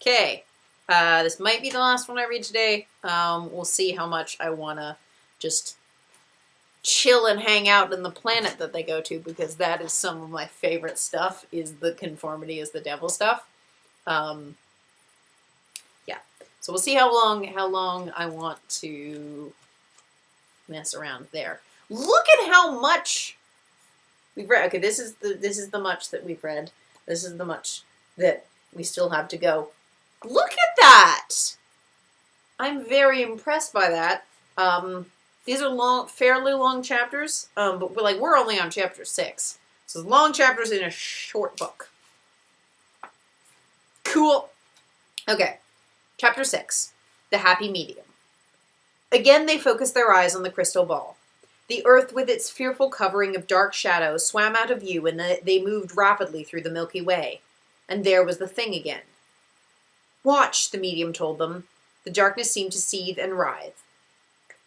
Okay. This might be the last one I read today. We'll see how much I want to just chill and hang out in the planet that they go to, because that is some of my favorite stuff, is the conformity is the devil stuff. Yeah. So we'll see how long I want to mess around there. Look at how much we've read. Okay, this is the much that we've read. This is the much that we still have to go. Look at that! I'm very impressed by that. These are fairly long chapters, but we're only on chapter 6. So long chapters in a short book. Cool. Okay, chapter 6, The Happy Medium. Again they focused their eyes on the crystal ball. The earth with its fearful covering of dark shadows swam out of view, and they moved rapidly through the Milky Way. And there was the thing again. Watch, the medium told them. The darkness seemed to seethe and writhe.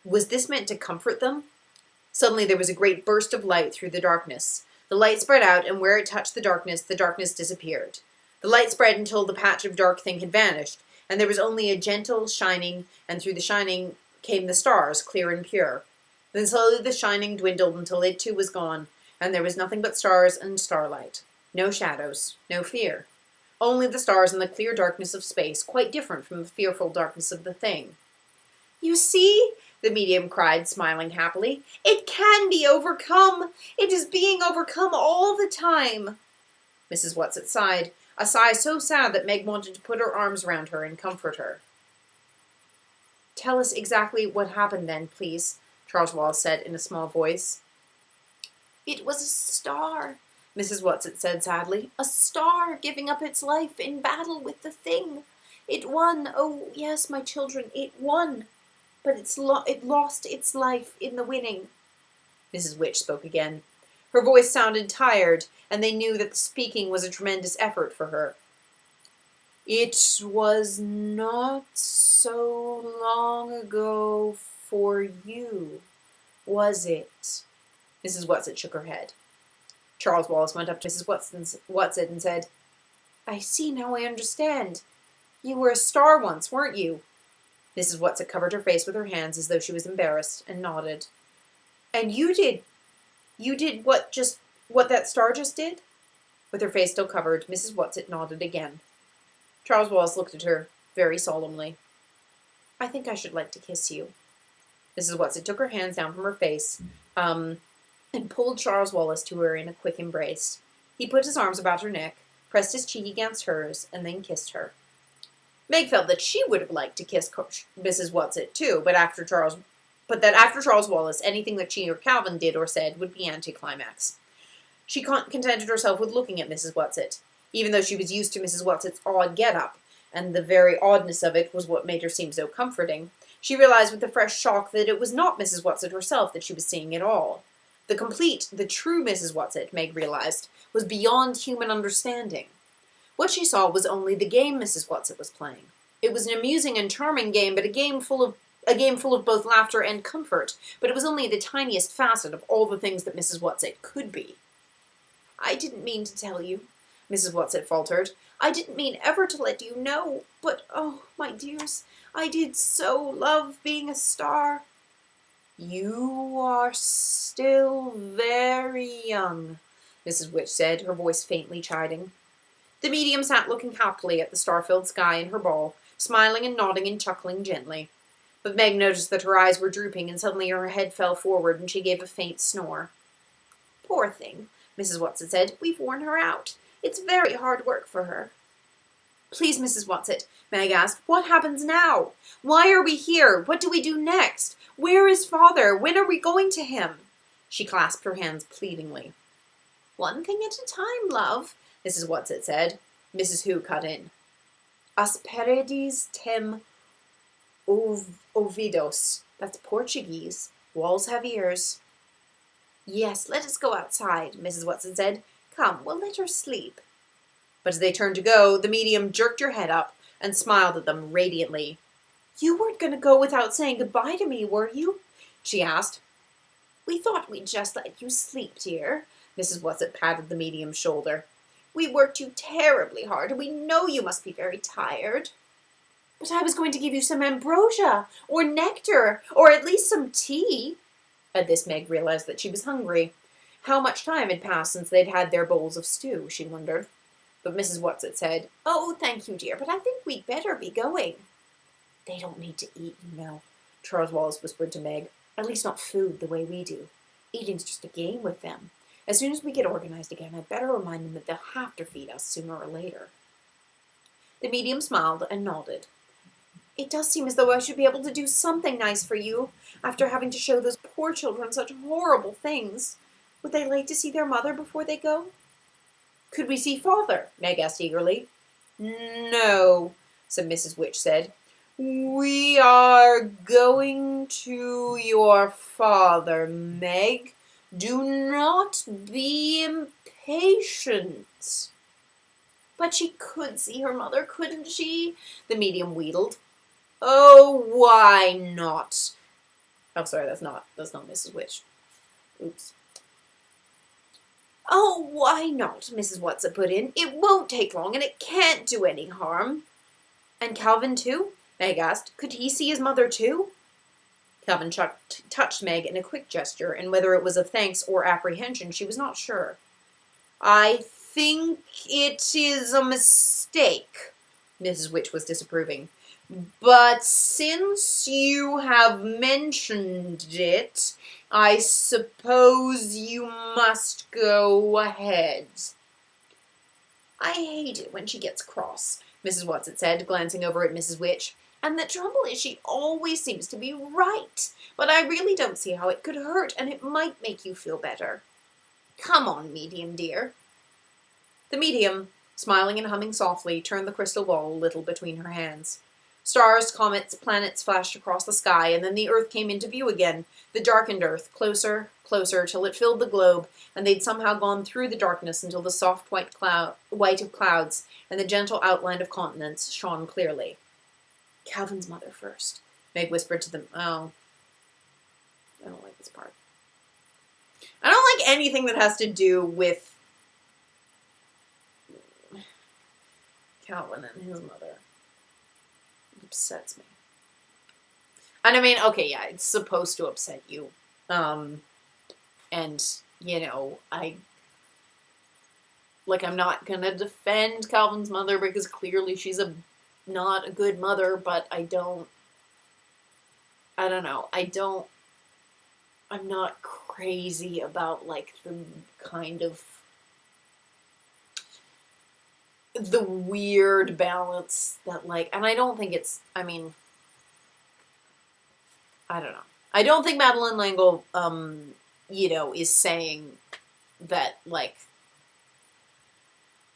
Was this meant to comfort them? Suddenly there was a great burst of light through the darkness. The light spread out, and where it touched the darkness disappeared. The light spread until the patch of dark thing had vanished, and there was only a gentle shining, and through the shining came the stars, clear and pure. Then slowly the shining dwindled until it too was gone, and there was nothing but stars and starlight. No shadows, no fear. Only the stars and the clear darkness of space, quite different from the fearful darkness of the thing. You see, the medium cried, smiling happily. It can be overcome. It is being overcome all the time. Mrs. Whatsit sighed, a sigh so sad that Meg wanted to put her arms around her and comfort her. Tell us exactly what happened then, please, Charles Wallace said in a small voice. It was a star, Mrs. Whatsit said sadly. A star giving up its life in battle with the thing. It won. Oh, yes, my children, it won. But it lost its life in the winning. Mrs. Witch spoke again. Her voice sounded tired, and they knew that the speaking was a tremendous effort for her. It was not so long ago for you, was it? Mrs. Whatsit shook her head. Charles Wallace went up to Mrs. Whatsit and said, I see now, I understand. You were a star once, weren't you? Mrs. Whatsit covered her face with her hands as though she was embarrassed, and nodded. And you did what that star just did? With her face still covered, Mrs. Whatsit nodded again. Charles Wallace looked at her very solemnly. I think I should like to kiss you. Mrs. Whatsit took her hands down from her face, and pulled Charles Wallace to her in a quick embrace. He put his arms about her neck, pressed his cheek against hers, and then kissed her. Meg felt that she would have liked to kiss Mrs. Whatsit too, but that after Charles Wallace, anything that she or Calvin did or said would be anticlimax. She contented herself with looking at Mrs. Whatsit, even though she was used to Mrs. Whatsit's odd get-up, and the very oddness of it was what made her seem so comforting. She realized with a fresh shock that it was not Mrs. Whatsit herself that she was seeing at all. The true Mrs. Whatsit, Meg realized, was beyond human understanding. What she saw was only the game Mrs. Whatsit was playing. It was an amusing and charming game, but a game full of both laughter and comfort, but it was only the tiniest facet of all the things that Mrs. Whatsit could be. I didn't mean to tell you, Mrs. Whatsit faltered. I didn't mean ever to let you know, but, oh, my dears, I did so love being a star. You are still very young, Mrs. Witch said, her voice faintly chiding. The medium sat looking happily at the star-filled sky and her ball, smiling and nodding and chuckling gently. But Meg noticed that her eyes were drooping, and suddenly her head fell forward, and she gave a faint snore. Poor thing, Mrs. Whatsit said. We've worn her out. It's very hard work for her. Please, Mrs. Whatsit, Meg asked, what happens now? Why are we here? What do we do next? Where is Father? When are we going to him? She clasped her hands pleadingly. One thing at a time, love, Mrs. Whatsit said. Mrs. Who cut in. Asperedes tem ouvidos. That's Portuguese. Walls have ears. Yes, let us go outside, Mrs. Whatsit said. Come, we'll let her sleep. But as they turned to go, the medium jerked her head up and smiled at them radiantly. You weren't going to go without saying goodbye to me, were you? She asked. We thought we'd just let you sleep, dear. Mrs. Whatsit patted the medium's shoulder. We worked you terribly hard, and we know you must be very tired. But I was going to give you some ambrosia, or nectar, or at least some tea. At this, Meg realized that she was hungry. How much time had passed since they'd had their bowls of stew, she wondered. But Mrs. Whatsit said, "Oh, thank you, dear, but I think we'd better be going." "They don't need to eat, you know," Charles Wallace whispered to Meg. "At least not food the way we do. Eating's just a game with them. As soon as we get organized again, I'd better remind them that they'll have to feed us sooner or later." The medium smiled and nodded. "It does seem as though I should be able to do something nice for you, after having to show those poor children such horrible things. Would they like to see their mother before they go?" "Could we see Father?" Meg asked eagerly. "No," said Mrs. Witch said. "We are going to your father, Meg. Do not be impatient." "But she could see her mother, couldn't she?" the medium wheedled. "Oh, why not?" Oh, sorry, that's not Mrs. Witch. Oops. "Oh, why not?" Mrs. Whatsit put in. "It won't take long, and it can't do any harm." "And Calvin, too?" Meg asked. "Could he see his mother, too?" Calvin touched Meg in a quick gesture, and whether it was of thanks or apprehension, she was not sure. "I think it is a mistake," Mrs. Witch was disapproving. "But since you have mentioned it, I suppose you must go ahead." "I hate it when she gets cross," Mrs. Whatsit said, glancing over at Mrs. Witch. "And the trouble is she always seems to be right. But I really don't see how it could hurt, and it might make you feel better. Come on, medium dear." The medium, smiling and humming softly, turned the crystal ball a little between her hands. Stars, comets, planets flashed across the sky, and then the earth came into view again, the darkened earth, closer, closer, till it filled the globe, and they'd somehow gone through the darkness until the soft white of clouds and the gentle outline of continents shone clearly. "Calvin's mother first," Meg whispered to them. "Oh, I don't like this part. I don't like anything that has to do with Calvin and his mother. It upsets me. And I mean, okay, yeah, it's supposed to upset you. And, you know, I'm not gonna defend Calvin's mother because clearly she's not a good mother, but I don't know, I'm not crazy about, like, the kind of the weird balance that, like, and I don't think it's, I mean, I don't know. I don't think Madeleine L'Engle, you know, is saying that, like,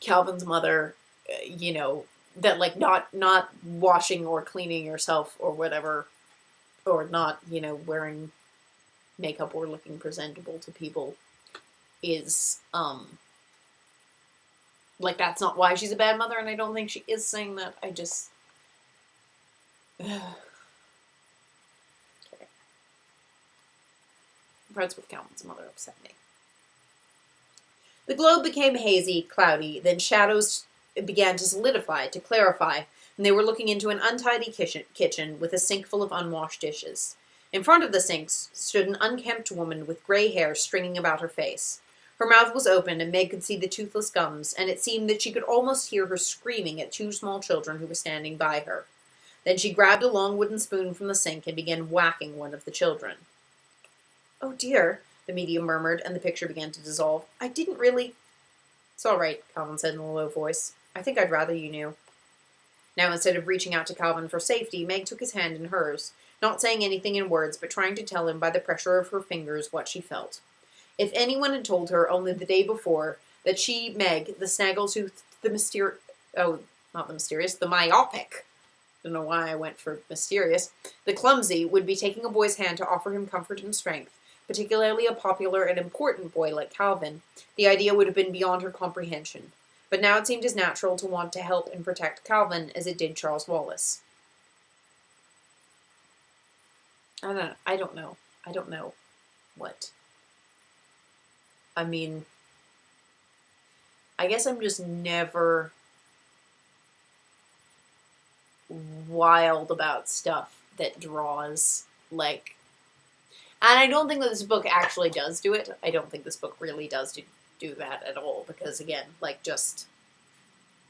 Calvin's mother, you know, that, like, not washing or cleaning yourself or whatever, or not, you know, wearing makeup or looking presentable to people is, like, that's not why she's a bad mother, and I don't think she is saying that. I just... Okay. Parts with Calvin's mother upset me. The globe became hazy, cloudy, then shadows began to solidify, to clarify, and they were looking into an untidy kitchen with a sink full of unwashed dishes. In front of the sinks stood an unkempt woman with gray hair stringing about her face. Her mouth was open, and Meg could see the toothless gums, and it seemed that she could almost hear her screaming at two small children who were standing by her. Then she grabbed a long wooden spoon from the sink and began whacking one of the children. "Oh, dear," the medium murmured, and the picture began to dissolve. "I didn't really—" "It's all right," Calvin said in a low voice. "I think I'd rather you knew." Now, instead of reaching out to Calvin for safety, Meg took his hand in hers, not saying anything in words, but trying to tell him by the pressure of her fingers what she felt. If anyone had told her only the day before that she, Meg, the snaggletooth, the myopic, I don't know why I went for mysterious, the clumsy, would be taking a boy's hand to offer him comfort and strength, particularly a popular and important boy like Calvin, the idea would have been beyond her comprehension. But now it seemed as natural to want to help and protect Calvin as it did Charles Wallace. I don't know what. I mean, I guess I'm just never wild about stuff that draws, like, and I don't think that this book actually does do it. I don't think this book really does do that at all, because again, like, just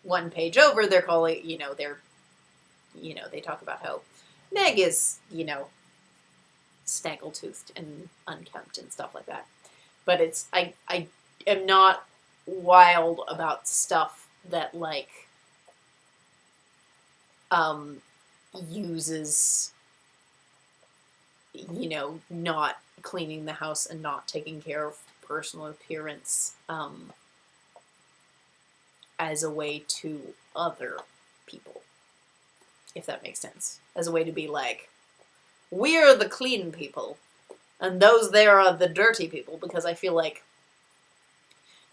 one page over, they're calling, they talk about how Meg is, snaggle-toothed and unkempt and stuff like that. But it's, I am not wild about stuff that, like, uses, not cleaning the house and not taking care of personal appearance, as a way to other people, if that makes sense. As a way to be like, we're the clean people, and those there are the dirty people, because I feel like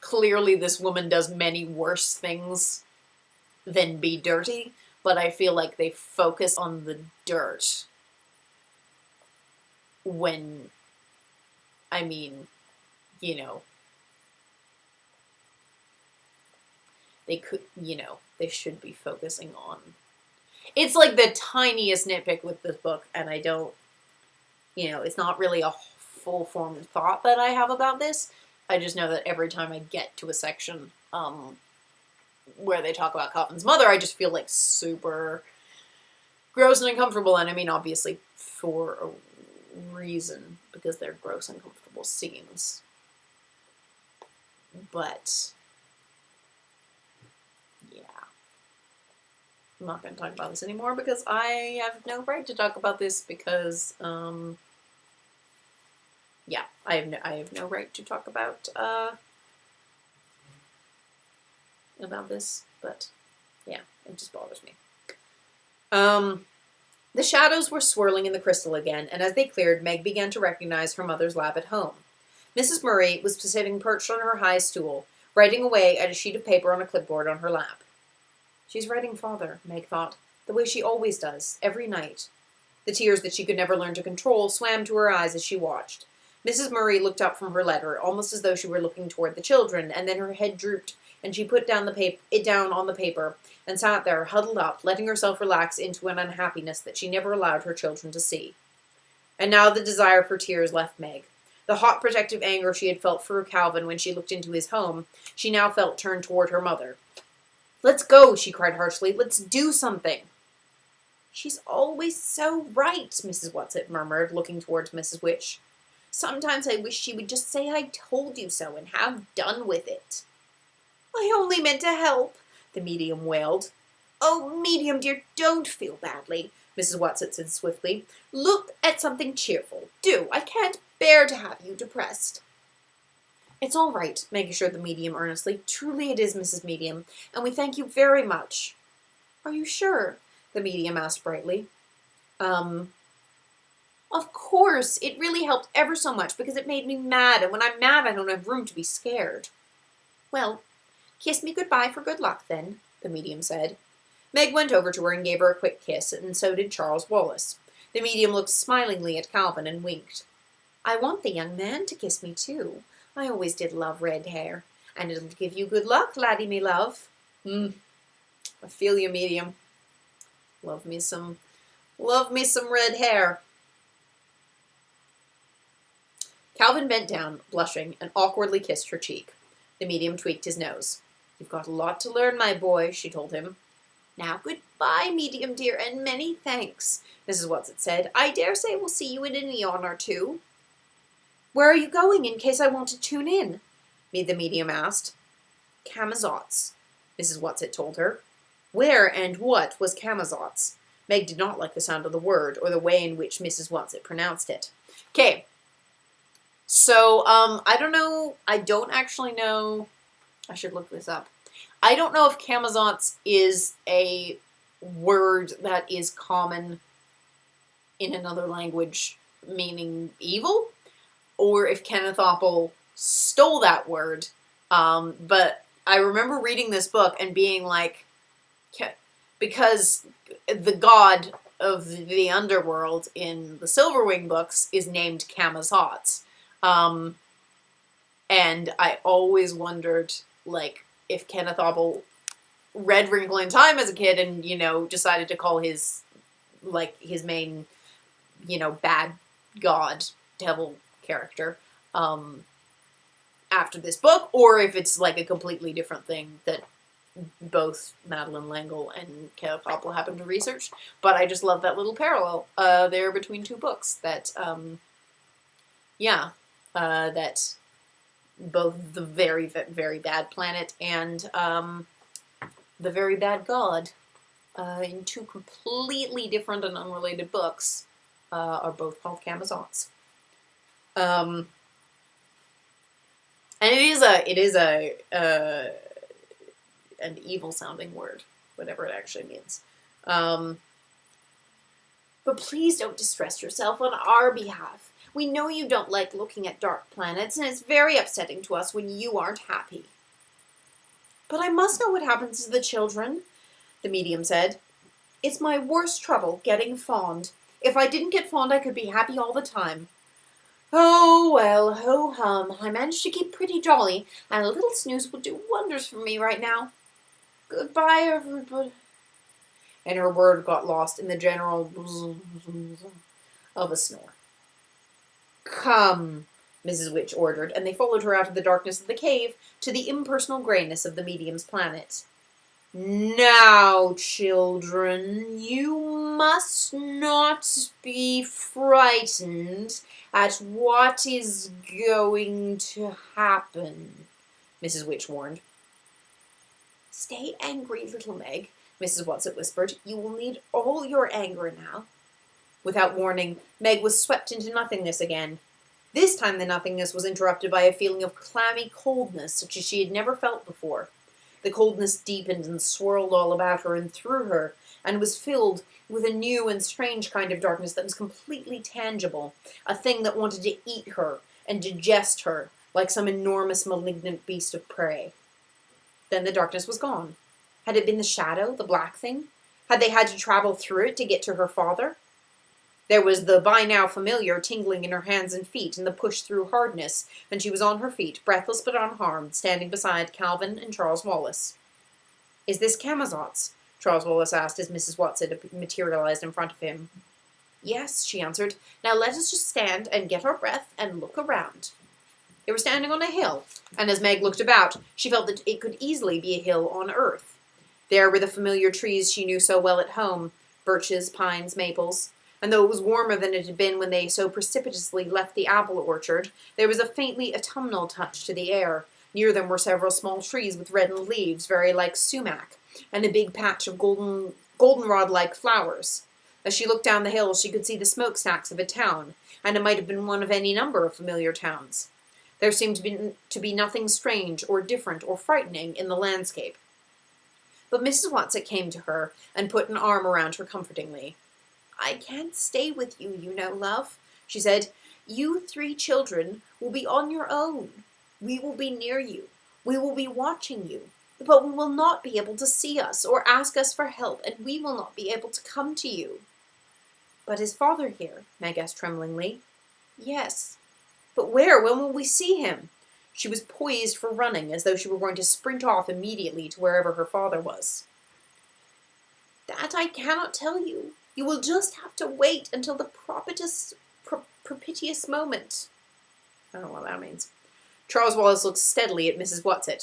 clearly this woman does many worse things than be dirty, but I feel like they focus on the dirt when, I mean, they could, they should be focusing on. It's like the tiniest nitpick with this book, and I don't, it's not really a full-formed thought that I have about this. I just know that every time I get to a section where they talk about Coffin's mother, I just feel like super gross and uncomfortable, and I mean, obviously, for a reason, because they're gross, uncomfortable scenes. But yeah. I'm not going to talk about this anymore because I have no right to talk about this because, yeah, I have no right to talk about this, but yeah, it just bothers me. The shadows were swirling in the crystal again, and as they cleared, Meg began to recognize her mother's lab at home. Mrs. Murray was sitting perched on her high stool, writing away at a sheet of paper on a clipboard on her lap. She's writing father, Meg thought, the way she always does, every night. The tears that she could never learn to control swam to her eyes as she watched. Mrs. Murray looked up from her letter, almost as though she were looking toward the children, and then her head drooped, and she put down it down on the paper, and sat there, huddled up, letting herself relax into an unhappiness that she never allowed her children to see. And now the desire for tears left Meg. The hot protective anger she had felt for Calvin when she looked into his home, she now felt turned toward her mother. "Let's go," she cried harshly. "Let's do something." "She's always so right," Mrs. Whatsett murmured, looking towards Mrs. Witch. "Sometimes I wish she would just say I told you so and have done with it." "I only meant to help," the medium wailed. "Oh, medium dear, don't feel badly," Mrs. Whatsett said swiftly. "Look at something cheerful. Do. I can't bear to have you depressed." "It's all right," Meg assured the medium earnestly. "Truly it is, Mrs. Medium, and we thank you very much." "Are you sure?" the medium asked brightly. Of course. It really helped ever so much because it made me mad, and when I'm mad I don't have room to be scared." "Well, kiss me goodbye for good luck, then," the medium said. Meg went over to her and gave her a quick kiss, and so did Charles Wallace. The medium looked smilingly at Calvin and winked. "I want the young man to kiss me, too. I always did love red hair. And it'll give you good luck, laddie me love." I feel you, medium. Love me some red hair. Calvin bent down, blushing, and awkwardly kissed her cheek. The medium tweaked his nose. "You've got a lot to learn, my boy," she told him. "Now goodbye, medium dear, and many thanks," Mrs. Whatsett said. "I dare say we'll see you in an eon or two." "Where are you going, in case I want to tune in?" the medium asked. "Camazotz," Mrs. Whatsett told her. Where and what was Camazotz? Meg did not like the sound of the word, or the way in which Mrs. Whatsett pronounced it. Okay. So, I don't know. I don't actually know. I should look this up. I don't know if Camazotz is a word that is common in another language meaning evil, or if Kenneth Oppel stole that word. But I remember reading this book and being like, because the god of the underworld in the Silverwing books is named Camazotz. And I always wondered, like, if Kenneth Abel read Wrinkle in Time as a kid and, decided to call his main, bad god, devil character, after this book, or if it's like a completely different thing that both Madeleine L'Engle and Kenneth Abel happen to research. But I just love that little parallel there between two books that, that both the very, very bad planet and the very bad god in two completely different and unrelated books are both called Camazotz. And it is an evil sounding word, whatever it actually means. But please don't distress yourself on our behalf. We know you don't like looking at dark planets, and it's very upsetting to us when you aren't happy. But I must know what happens to the children, the medium said. It's my worst trouble, getting fond. If I didn't get fond, I could be happy all the time. Oh, well, ho-hum. I managed to keep pretty jolly, and a little snooze will do wonders for me right now. Goodbye, everybody. And her word got lost in the general of a snore. Come, Mrs. Witch ordered, and they followed her out of the darkness of the cave to the impersonal grayness of the medium's planet. Now, children, you must not be frightened at what is going to happen, Mrs. Witch warned. Stay angry, little Meg, Mrs. Watson whispered. You will need all your anger now. Without warning, Meg was swept into nothingness again. This time the nothingness was interrupted by a feeling of clammy coldness such as she had never felt before. The coldness deepened and swirled all about her and through her, and was filled with a new and strange kind of darkness that was completely tangible, a thing that wanted to eat her and digest her like some enormous malignant beast of prey. Then the darkness was gone. Had it been the shadow, the black thing? Had they had to travel through it to get to her father? There was the by-now familiar tingling in her hands and feet and the push-through hardness, and she was on her feet, breathless but unharmed, standing beside Calvin and Charles Wallace. Is this Camazotz? Charles Wallace asked as Mrs. Watson materialized in front of him. Yes, she answered. Now let us just stand and get our breath and look around. They were standing on a hill, and as Meg looked about, she felt that it could easily be a hill on earth. There were the familiar trees she knew so well at home, birches, pines, maples. And though it was warmer than it had been when they so precipitously left the apple orchard, there was a faintly autumnal touch to the air. Near them were several small trees with reddened leaves, very like sumac, and a big patch of goldenrod-like flowers. As she looked down the hill, she could see the smokestacks of a town, and it might have been one of any number of familiar towns. There seemed to be nothing strange or different or frightening in the landscape. But Mrs. Watson came to her and put an arm around her comfortingly. I can't stay with you, you know, love, she said. You 3 children will be on your own. We will be near you. We will be watching you. But we will not be able to see us or ask us for help, and we will not be able to come to you. But is father here? Meg asked tremblingly. Yes. But where? When will we see him? She was poised for running, as though she were going to sprint off immediately to wherever her father was. That I cannot tell you. You will just have to wait until the propitious moment. I don't know what that means. Charles Wallace looked steadily at Mrs. Watson.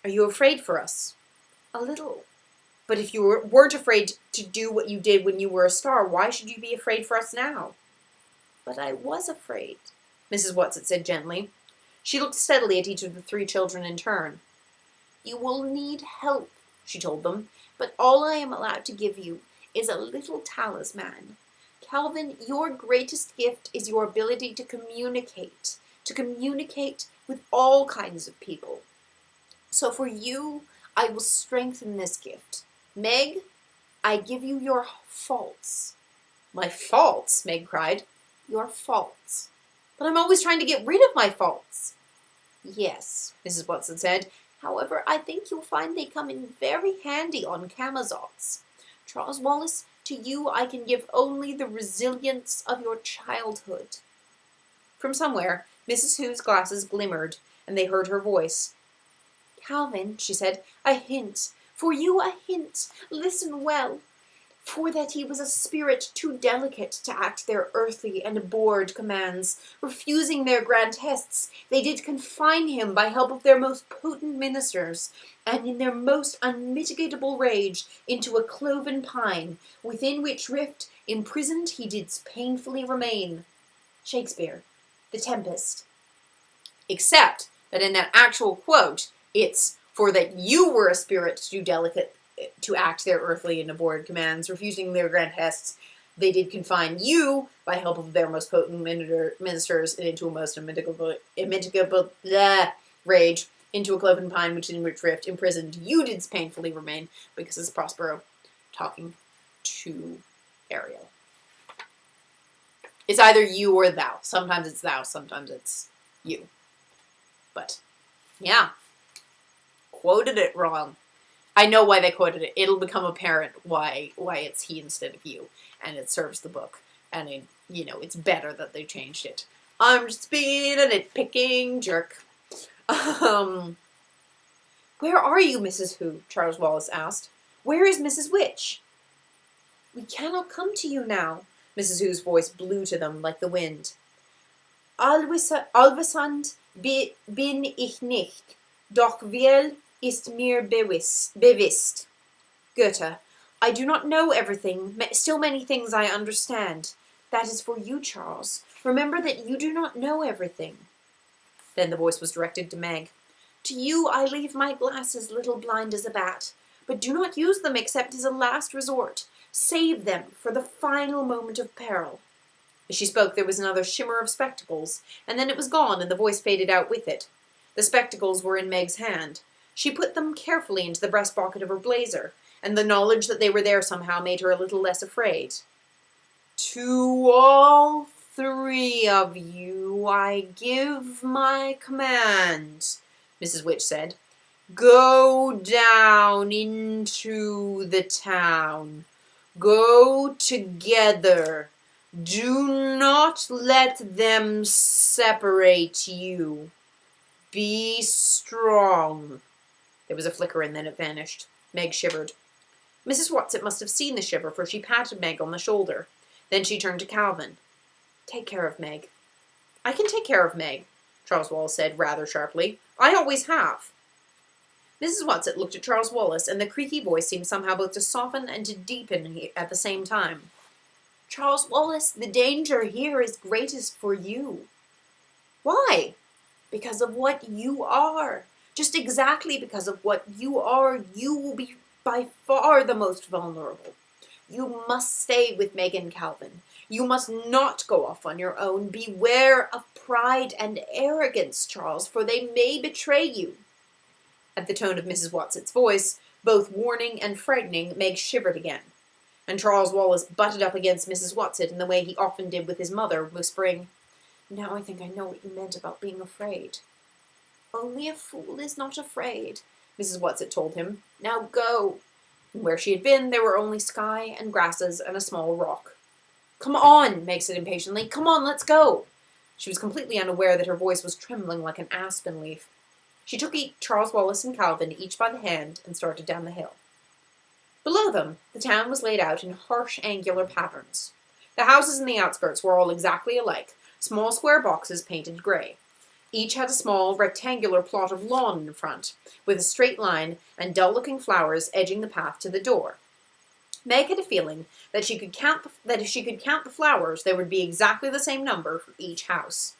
Are you afraid for us? A little. But if you weren't afraid to do what you did when you were a star, why should you be afraid for us now? But I was afraid, Mrs. Watson said gently. She looked steadily at each of the 3 children in turn. You will need help, she told them, but all I am allowed to give you is a little talisman. Calvin, your greatest gift is your ability to communicate with all kinds of people. So for you, I will strengthen this gift. Meg, I give you your faults. My faults, Meg cried. Your faults. But I'm always trying to get rid of my faults. Yes, Mrs. Watson said. However, I think you'll find they come in very handy on Camazotz. Charles Wallace, to you I can give only the resilience of your childhood. From somewhere, Mrs. Hugh's glasses glimmered, and they heard her voice. Calvin, she said, a hint. For you a hint. Listen well. For that he was a spirit too delicate to act their earthly and abhorred commands, refusing their grand hests, they did confine him by help of their most potent ministers, and in their most unmitigatable rage into a cloven pine, within which rift imprisoned he did painfully remain. Shakespeare, The Tempest. Except that in that actual quote, it's for that you were a spirit too delicate to act their earthly and abhorred commands, refusing their grand hests, they did confine you by help of their most potent ministers into a most immitigable rage, into a cloven pine which in which rift imprisoned you did painfully remain, because it's Prospero talking to Ariel. It's either you or thou. Sometimes it's thou, sometimes it's you. But, yeah. Quoted it wrong. I know why they quoted it. It'll become apparent why it's he instead of you, and it serves the book, and it's better that they changed it. I'm just being a nitpicking jerk. Where are you, Mrs. Who? Charles Wallace asked. Where is Mrs. Witch? We cannot come to you now. Mrs. Who's voice blew to them like the wind. Allwissend bin ich nicht, doch viel ist mir bewisst. Goethe, I do not know everything, still many things I understand. That is for you, Charles. Remember that you do not know everything. Then the voice was directed to Meg. To you I leave my glasses, little blind as a bat, but do not use them except as a last resort. Save them for the final moment of peril. As she spoke, there was another shimmer of spectacles, and then it was gone, and the voice faded out with it. The spectacles were in Meg's hand. She put them carefully into the breast pocket of her blazer, and the knowledge that they were there somehow made her a little less afraid. To all three of you I give my command, Mrs. Witch said. Go down into the town. Go together. Do not let them separate you. Be strong. There was a flicker and then it vanished. Meg shivered. Mrs. Watson must have seen the shiver, for she patted Meg on the shoulder. Then she turned to Calvin. Take care of Meg. I can take care of Meg, Charles Wallace said rather sharply. I always have. Mrs. Watson looked at Charles Wallace, and the creaky voice seemed somehow both to soften and to deepen at the same time. Charles Wallace, the danger here is greatest for you. Why? Because of what you are. Just exactly because of what you are, you will be by far the most vulnerable. You must stay with Megan Calvin. You must not go off on your own. Beware of pride and arrogance, Charles, for they may betray you. At the tone of Mrs. Watson's voice, both warning and frightening, Meg shivered again. And Charles Wallace butted up against Mrs. Watson in the way he often did with his mother, whispering, Now I think I know what you meant about being afraid. Only a fool is not afraid, Mrs. Watson told him. Now go. And where she had been, there were only sky and grasses and a small rock. Come on, Meg said impatiently. Come on, let's go. She was completely unaware that her voice was trembling like an aspen leaf. She took Charles Wallace and Calvin each by the hand and started down the hill. Below them, the town was laid out in harsh, angular patterns. The houses in the outskirts were all exactly alike, small square boxes painted gray. Each had a small, rectangular plot of lawn in front, with a straight line and dull-looking flowers edging the path to the door. Meg had a feeling that if she could count the flowers, there would be exactly the same number for each house.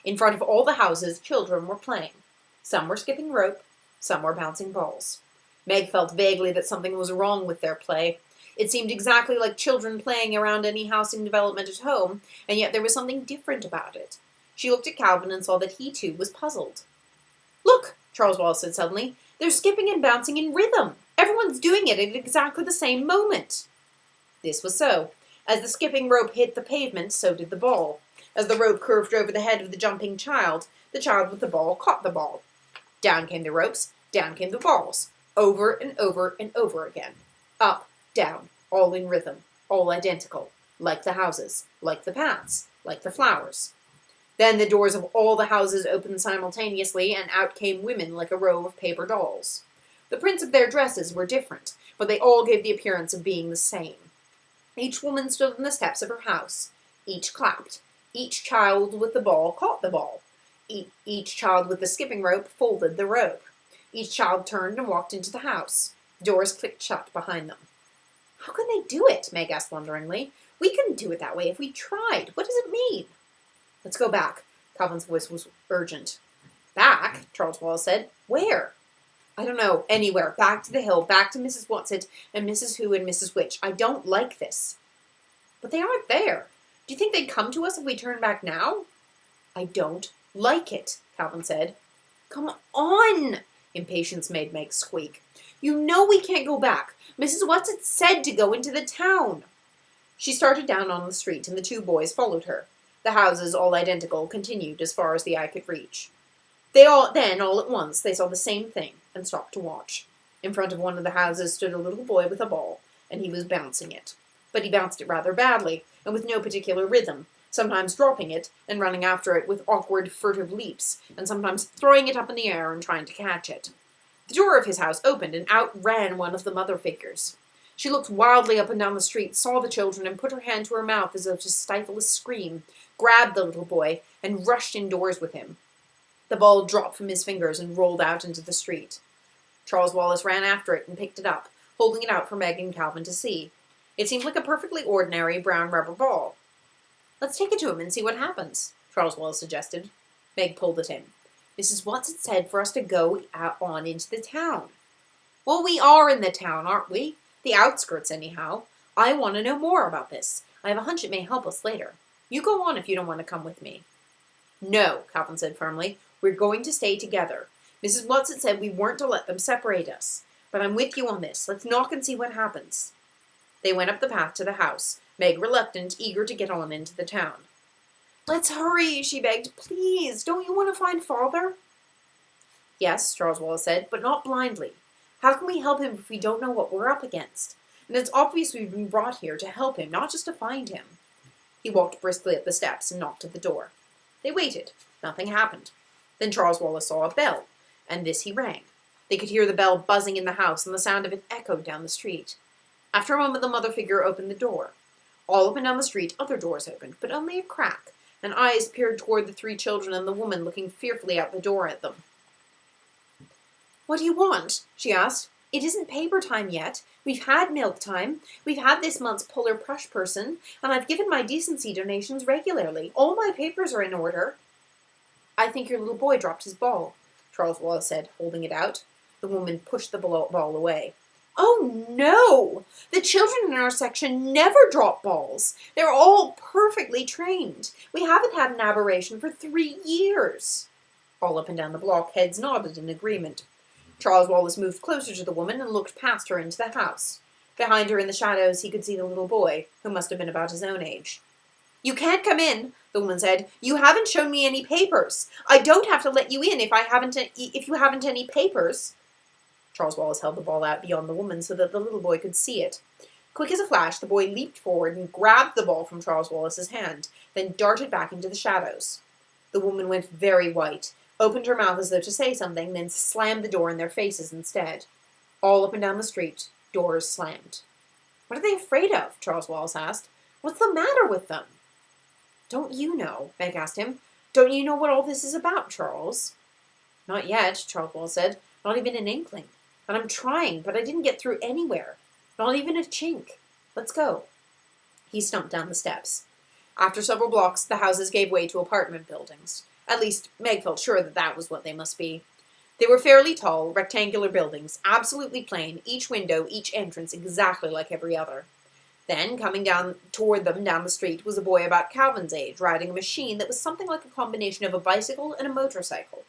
In front of all the houses, children were playing. Some were skipping rope, some were bouncing balls. Meg felt vaguely that something was wrong with their play. It seemed exactly like children playing around any housing development at home, and yet there was something different about it. She looked at Calvin and saw that he, too, was puzzled. Look, Charles Wallace said suddenly. They're skipping and bouncing in rhythm. Everyone's doing it at exactly the same moment. This was so. As the skipping rope hit the pavement, so did the ball. As the rope curved over the head of the jumping child with the ball caught the ball. Down came the ropes, down came the balls. Over and over and over again. Up, down, all in rhythm, all identical. Like the houses, like the paths, like the flowers. Then the doors of all the houses opened simultaneously, and out came women like a row of paper dolls. The prints of their dresses were different, but they all gave the appearance of being the same. Each woman stood on the steps of her house. Each clapped. Each child with the ball caught the ball. Each child with the skipping rope folded the rope. Each child turned and walked into the house. Doors clicked shut behind them. How can they do it? Meg asked wonderingly. We couldn't do it that way if we tried. What does it mean? Let's go back. Calvin's voice was urgent. Back? Charles Wallace said. Where? I don't know. Anywhere. Back to the hill. Back to Mrs. Whatsit and Mrs. Who and Mrs. Which. I don't like this. But they aren't there. Do you think they'd come to us if we turn back now? I don't like it, Calvin said. Come on! Impatience made Meg squeak. You know we can't go back. Mrs. Whatsit said to go into the town. She started down on the street, and the two boys followed her. The houses, all identical, continued as far as the eye could reach. Then, all at once, they saw the same thing and stopped to watch. In front of one of the houses stood a little boy with a ball, and he was bouncing it. But he bounced it rather badly, and with no particular rhythm, sometimes dropping it and running after it with awkward, furtive leaps, and sometimes throwing it up in the air and trying to catch it. The door of his house opened, and out ran one of the mother figures. She looked wildly up and down the street, saw the children, and put her hand to her mouth as though to stifle a scream, grabbed the little boy, and rushed indoors with him. The ball dropped from his fingers and rolled out into the street. Charles Wallace ran after it and picked it up, holding it out for Meg and Calvin to see. It seemed like a perfectly ordinary brown rubber ball. Let's take it to him and see what happens, Charles Wallace suggested. Meg pulled at him. Mrs. Whatsit said for us to go on into the town. Well, we are in the town, aren't we? The outskirts, anyhow. I want to know more about this. I have a hunch it may help us later. You go on if you don't want to come with me. No, Calvin said firmly. We're going to stay together. Mrs. Whatsit said we weren't to let them separate us. But I'm with you on this. Let's knock and see what happens. They went up the path to the house, Meg reluctant, eager to get on into the town. Let's hurry, she begged. Please, don't you want to find Father? Yes, Charles Wallace said, but not blindly. How can we help him if we don't know what we're up against? And it's obvious we've been brought here to help him, not just to find him. He walked briskly up the steps and knocked at the door. They waited. Nothing happened. Then Charles Wallace saw a bell, and this he rang. They could hear the bell buzzing in the house, and the sound of it echoed down the street. After a moment, the mother figure opened the door. All up and down the street, other doors opened, but only a crack, and eyes peered toward the three children and the woman looking fearfully out the door at them. What do you want? She asked. It isn't paper time yet. We've had milk time. We've had this month's Puller Prush person, and I've given my decency donations regularly. All my papers are in order. I think your little boy dropped his ball, Charles Wallace said, holding it out. The woman pushed the ball away. Oh, no! The children in our section never drop balls. They're all perfectly trained. We haven't had an aberration for 3 years. All up and down the block, heads nodded in agreement. Charles Wallace moved closer to the woman and looked past her into the house. Behind her in the shadows, he could see the little boy, who must have been about his own age. You can't come in, the woman said. You haven't shown me any papers. I don't have to let you in if you haven't any papers. Charles Wallace held the ball out beyond the woman so that the little boy could see it. Quick as a flash, the boy leaped forward and grabbed the ball from Charles Wallace's hand, then darted back into the shadows. The woman went very white, opened her mouth as though to say something, then slammed the door in their faces instead. All up and down the street, doors slammed. What are they afraid of? Charles Wallace asked. What's the matter with them? Don't you know? Meg asked him. Don't you know what all this is about, Charles? Not yet, Charles Wallace said. Not even an inkling. And I'm trying, but I didn't get through anywhere. Not even a chink. Let's go. He stumped down the steps. After several blocks, the houses gave way to apartment buildings. At least, Meg felt sure that that was what they must be. They were fairly tall, rectangular buildings, absolutely plain, each window, each entrance exactly like every other. Then, coming down toward them down the street, was a boy about Calvin's age, riding a machine that was something like a combination of a bicycle and a motorcycle.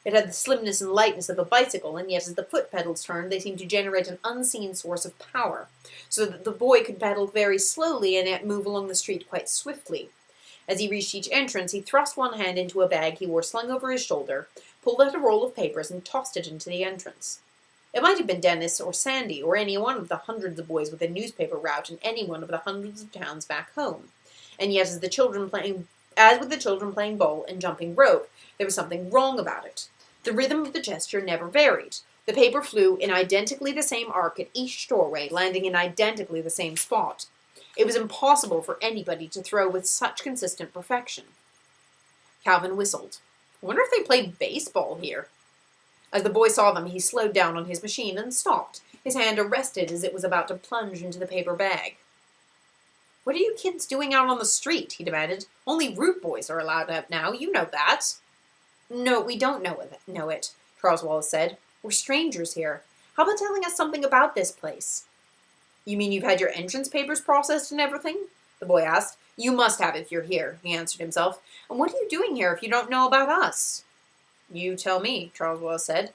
It had the slimness and lightness of a bicycle, and yet as the foot pedals turned, they seemed to generate an unseen source of power, so that the boy could pedal very slowly and yet move along the street quite swiftly. As he reached each entrance, he thrust one hand into a bag he wore slung over his shoulder, pulled out a roll of papers, and tossed it into the entrance. It might have been Dennis or Sandy or any one of the hundreds of boys with a newspaper route in any one of the hundreds of towns back home. And yet as the children As with the children playing ball and jumping rope, there was something wrong about it. The rhythm of the gesture never varied. The paper flew in identically the same arc at each doorway, landing in identically the same spot. It was impossible for anybody to throw with such consistent perfection. Calvin whistled. I wonder if they play baseball here. As the boy saw them, he slowed down on his machine and stopped, his hand arrested as it was about to plunge into the paper bag. What are you kids doing out on the street? He demanded. Only root boys are allowed out now. You know that. No, we don't know it, Charles Wallace said. We're strangers here. How about telling us something about this place? You mean you've had your entrance papers processed and everything? The boy asked. You must have if you're here, he answered himself. And what are you doing here if you don't know about us? You tell me, Charles Wallace said.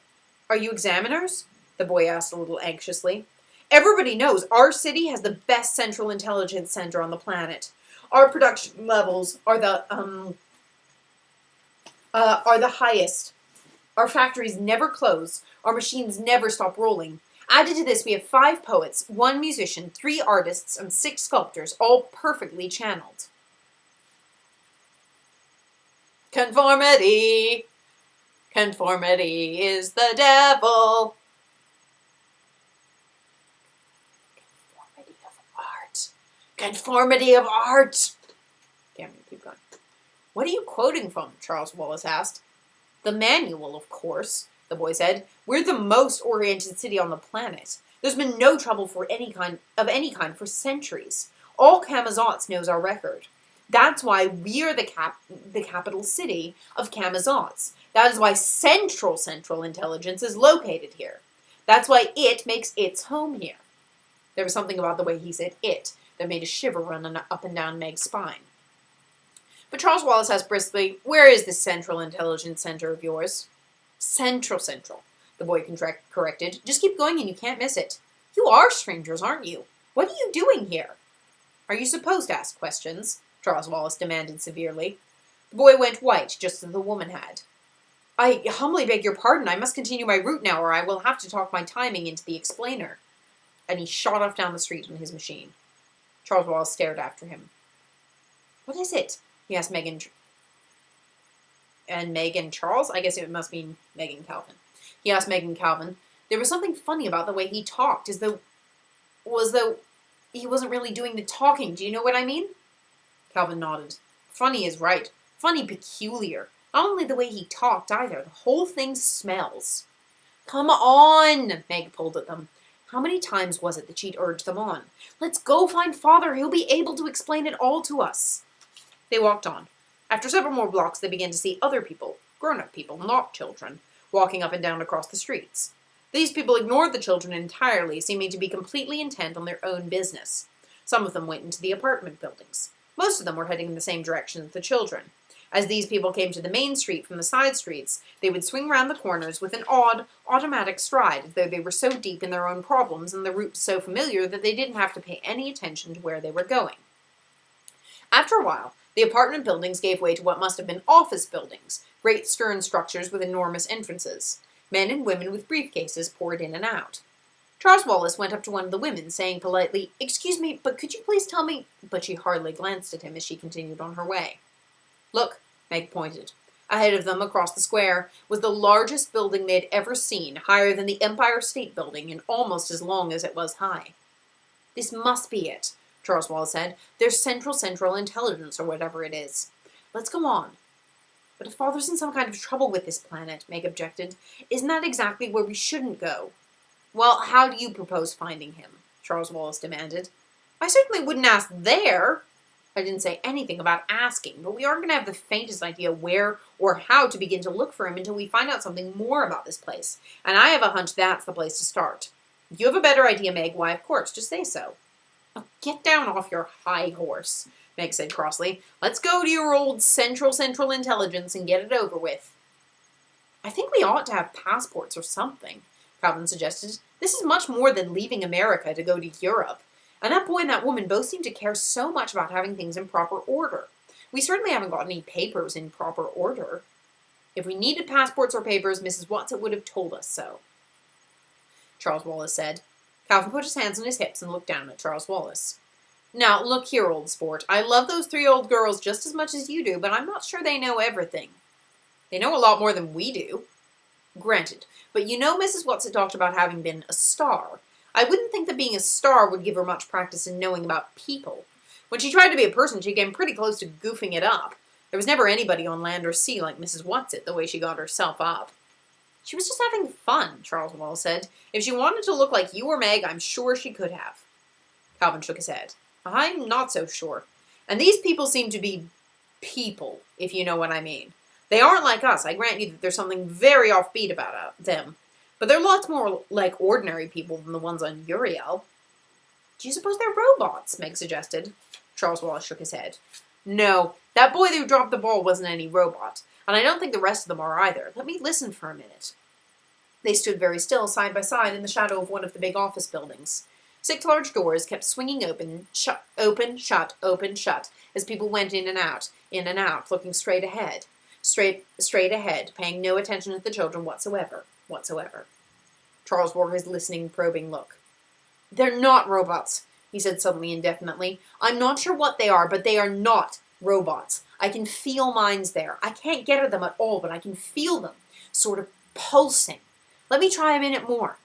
Are you examiners? The boy asked a little anxiously. Everybody knows our city has the best central intelligence center on the planet. Our production levels are the highest. Our factories never close. Our machines never stop rolling. Added to this, we have 5 poets, 1 musician, 3 artists, and 6 sculptors, all perfectly channeled. Conformity. Conformity is the devil. Conformity of art. Conformity of art. Okay, I'm going to keep going. What are you quoting from? Charles Wallace asked. The manual, of course, the boy said. We're the most oriented city on the planet. There's been no trouble for any kind for centuries. All Camazotz knows our record. That's why we're the capital city of Camazotz. That is why central intelligence is located here. That's why it makes its home here. There was something about the way he said it that made a shiver run up and down Meg's spine. But Charles Wallace asked briskly, where is this central intelligence center of yours? Central, the boy corrected. Just keep going and you can't miss it. You are strangers, aren't you? What are you doing here? Are you supposed to ask questions? Charles Wallace demanded severely. The boy went white, just as the woman had. I humbly beg your pardon. I must continue my route now, or I will have to talk my timing into the explainer. And he shot off down the street on his machine. Charles Wallace stared after him. What is it? He asked Megan. And Megan Charles? I guess it must mean Megan Calvin. He asked Megan Calvin. There was something funny about the way he talked, as though he wasn't really doing the talking. Do you know what I mean? Calvin nodded. Funny is right. Funny peculiar. Not only the way he talked either. The whole thing smells. Come on, Meg pulled at them. How many times was it that she'd urged them on? Let's go find Father. He'll be able to explain it all to us. They walked on. After several more blocks, they began to see other people, grown-up people, not children, walking up and down across the streets. These people ignored the children entirely, seeming to be completely intent on their own business. Some of them went into the apartment buildings. Most of them were heading in the same direction as the children. As these people came to the main street from the side streets, they would swing round the corners with an odd, automatic stride, as though they were so deep in their own problems and the route so familiar that they didn't have to pay any attention to where they were going. After a while, the apartment buildings gave way to what must have been office buildings, great stern structures with enormous entrances. Men and women with briefcases poured in and out. Charles Wallace went up to one of the women, saying politely, "Excuse me, but could you please tell me—" But she hardly glanced at him as she continued on her way. Look, Meg pointed. Ahead of them, across the square, was the largest building they had ever seen, higher than the Empire State Building and almost as long as it was high. This must be it, Charles Wallace said. There's central intelligence, or whatever it is. Let's go on. But if Father's in some kind of trouble with this planet, Meg objected, isn't that exactly where we shouldn't go? Well, how do you propose finding him? Charles Wallace demanded. I certainly wouldn't ask there. I didn't say anything about asking, but we aren't going to have the faintest idea where or how to begin to look for him until we find out something more about this place. And I have a hunch that's the place to start. If you have a better idea, Meg, why, of course, just say so. Oh, get down off your high horse, Meg said crossly. Let's go to your old central intelligence and get it over with. I think we ought to have passports or something, Calvin suggested. This is much more than leaving America to go to Europe. And that boy and that woman both seem to care so much about having things in proper order. We certainly haven't got any papers in proper order. If we needed passports or papers, Mrs. Watson would have told us so, Charles Wallace said. Calvin put his hands on his hips and looked down at Charles Wallace. Now, look here, old sport. I love those 3 old girls just as much as you do, but I'm not sure they know everything. They know a lot more than we do. Granted. But you know Mrs. Watson talked about having been a star. I wouldn't think that being a star would give her much practice in knowing about people. When she tried to be a person, she came pretty close to goofing it up. There was never anybody on land or sea like Mrs. Watson, the way she got herself up. She was just having fun, Charles Wallace said. If she wanted to look like you or Meg, I'm sure she could have. Calvin shook his head. I'm not so sure. And these people seem to be people, if you know what I mean. They aren't like us. I grant you that there's something very offbeat about them. But they're lots more like ordinary people than the ones on Uriel. Do you suppose they're robots? Meg suggested. Charles Wallace shook his head. No, that boy who dropped the ball wasn't any robot. And I don't think the rest of them are either. Let me listen for a minute. They stood very still, side by side, in the shadow of one of the big office buildings. 6 large doors kept swinging open, shut, as people went in and out, looking straight ahead, paying no attention to the children whatsoever. Charles wore his listening, probing look. They're not robots, he said suddenly indefinitely. I'm not sure what they are, but they are not robots. I can feel minds there. I can't get at them at all, but I can feel them, sort of pulsing. Let me try a minute more.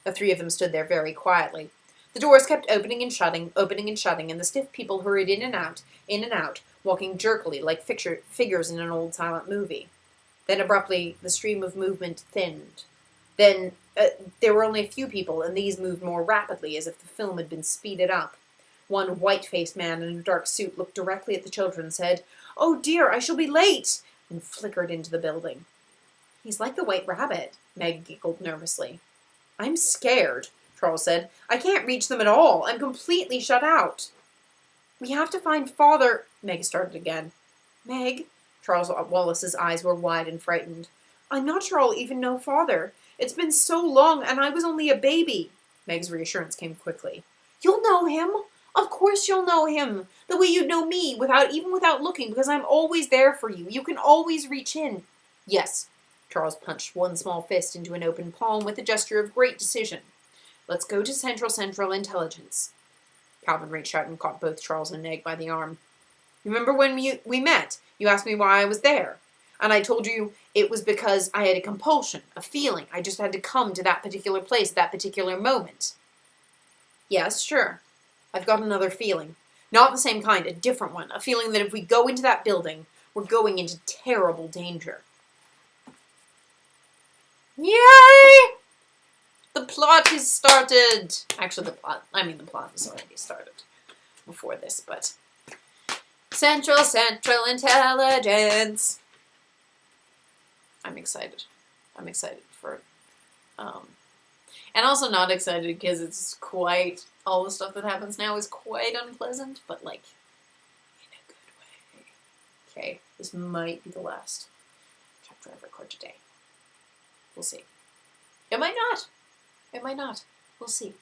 The 3 of them stood there very quietly. The doors kept opening and shutting, and the stiff people hurried in and out, walking jerkily like figures in an old silent movie. Then abruptly, the stream of movement thinned. Then there were only a few people, and these moved more rapidly, as if the film had been speeded up. One white-faced man in a dark suit looked directly at the children and said, "Oh dear, I shall be late," and flickered into the building. He's like the White Rabbit, Meg giggled nervously. I'm scared, Charles said. I can't reach them at all. I'm completely shut out. We have to find Father, Meg started again. Meg, Charles Wallace's eyes were wide and frightened. I'm not sure I'll even know Father. It's been so long, and I was only a baby. Meg's reassurance came quickly. You'll know him. Of course you'll know him. The way you'd know me, without looking, because I'm always there for you. You can always reach in. Yes. Charles punched one small fist into an open palm with a gesture of great decision. Let's go to Central Intelligence. Calvin reached out and caught both Charles and Meg by the arm. Remember when we met? You asked me why I was there. And I told you it was because I had a compulsion, a feeling. I just had to come to that particular place at that particular moment. Yes, sure. I've got another feeling. Not the same kind, a different one. A feeling that if we go into that building, we're going into terrible danger. Yay! The plot is started. Actually, the plot has already started before this, but... Central Intelligence. I'm excited. For and also not excited because it's quite, all the stuff that happens now is quite unpleasant, but like, in a good way. Okay, this might be the last chapter I record today. We'll see. It might not. We'll see.